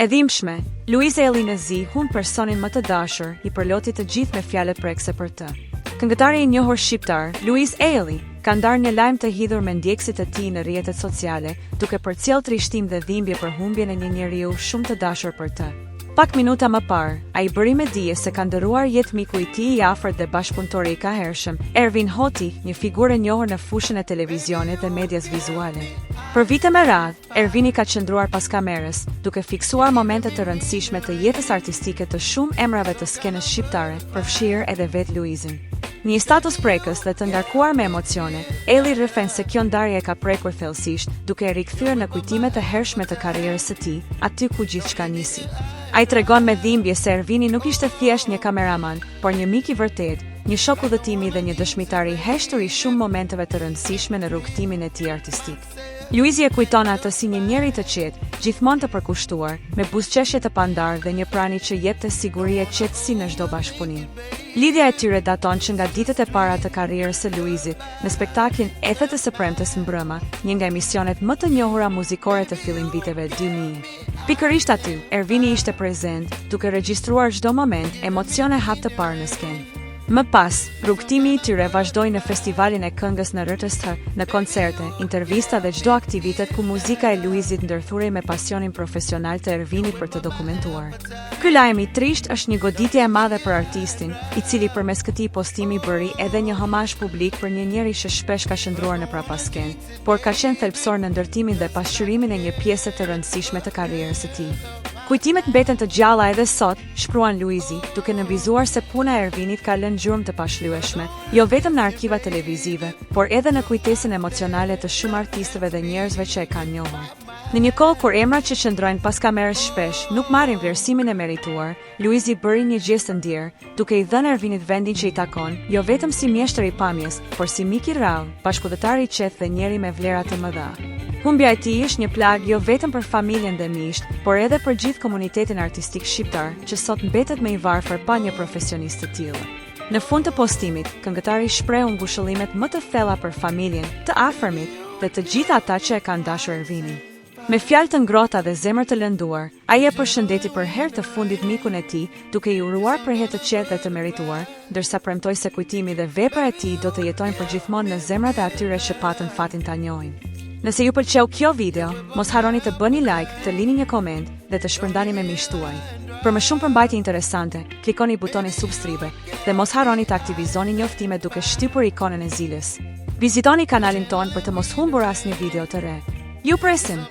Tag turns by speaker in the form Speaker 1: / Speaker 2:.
Speaker 1: E dhimbshme, Luiza Elinazi humb personin më të dashur, i përloti të gjithë me fjalë prekse për të. Këngëtari i njohur shqiptar, Luiz Eli, ka ndarë një lajm të hidhur me ndjekësit e tij në rrjetet sociale, duke përcjellë trishtim dhe dhimbje për humbjen e një njeriu shumë të dashur për të. Pak minuta më parë, ai bëri me dije se ka ndëruar jetë miku i tij i afërt dhe bashkëpunëtori i kahershëm, Ervin Hoti, një figurë e njohur në fushën e televizionit dhe medias vizuale. Për vite me radhë, Ervini ka qëndruar pas kamerës, duke fiksuar momente të rëndësishme të jetës artistike të shumë emrave të skenës shqiptare, përfshirë edhe vetë Luizin. Një status prekës dhe të ngarkuar me emocione, Eli rrëfen se kjo ndarje ka prekur thellësisht, duke e rikthyer në kujtimet e hershme të karrierës së tij, aty ku gjithçka nisi. Ai tregon me dhimbje se Ervini nuk ishte thjesht një kameraman, por një mik i vërtet, një shok udhëtimi dhe një dëshmitar i heshtur i shumë momenteve të rëndësishme në rrugtimin e tij artistik. Luizi e kujton atë si një njeri të qetë, gjithmonë të përkushtuar, me buzëqeshje të pandarë dhe një prani që jepte siguri e qetësi në çdo bashkëpunim. Lidhja e tyre daton që nga ditët e para të karrierës së Luizit, në spektaklin Ethet e së premtes mbrëma, një nga emisionet më të njohura muzikore të fillim viteve 2000. Pikërisht aty, Ervini ishte prezent, duke regjistruar çdo moment, emocione hap të parë në skenë. Më pas, rrugtimi i tyre vazhdoi në festivalin e këngës në RTS, në koncerte, intervista dhe çdo aktivitet ku muzika e Luizit ndërthurej me pasionin profesional të Ervinit për të dokumentuar. Ky lajm i trisht është një goditje e madhe për artistin, i cili përmes këtij postimi bëri edhe një homazh publik për një njeri që shpesh ka qëndruar në prapaskenë, por ka qenë thelbësor në ndërtimin dhe pasqyrimin e një pjese të rëndësishme të karrierës së tij. Kujtimet mbeten të gjalla edhe sot, shkruan Luizi, duke nënvizuar se puna e Ervinit ka lënë gjurmë të pashlyeshme, jo vetëm në arkiva televizive, por edhe në kujtesën emocionale të shumë artistëve dhe njerëzve që e kanë njohur. Në një kohë kur emrat që qëndrojnë pas kamerës shpesh nuk marrin vlerësimin e merituar, Luizi bëri një gest të ndjer, duke i dhënë Ervinit vendin që i takon, jo vetëm si mjeshtër i pamjes, por si mik i rrallë, bashkëdhëtar i qetë dhe njeri me vlera të mëdha. Humbja e tij është një plagë jo vetëm për familjen dhe miqt, por edhe për gjithë komunitetin artistik shqiptar, që sot mbetet me i varfër pa një profesionist të tillë. Në fund të postimit, këngëtari shprehu ngushëllimet më të thella për familjen, të afërmit dhe të gjithë ata që e kanë dashur Ervinin. Me fjalë të ngrohta dhe zemër të lënduar, ai e përshëndeti për herë të fundit mikun e tij, duke i uruar përhjet të qetë dhe të merituar, ndërsa premtoi se kujtimi dhe vepra e tij do të jetojnë përgjithmonë në zemrat e atyre që patën fatin ta njohin. Nëse ju pëlqeu kjo video, mos harroni të bëni like, të lini një koment dhe të shpërndani me miqtë tuaj. Për më shumë përmbajtje interesante, klikoni butonin subscribe dhe mos harroni të aktivizoni njoftimet duke shtypur ikonën e zilës. Vizitoni kanalin ton për të mos humbur asnjë video të re. Ju presim!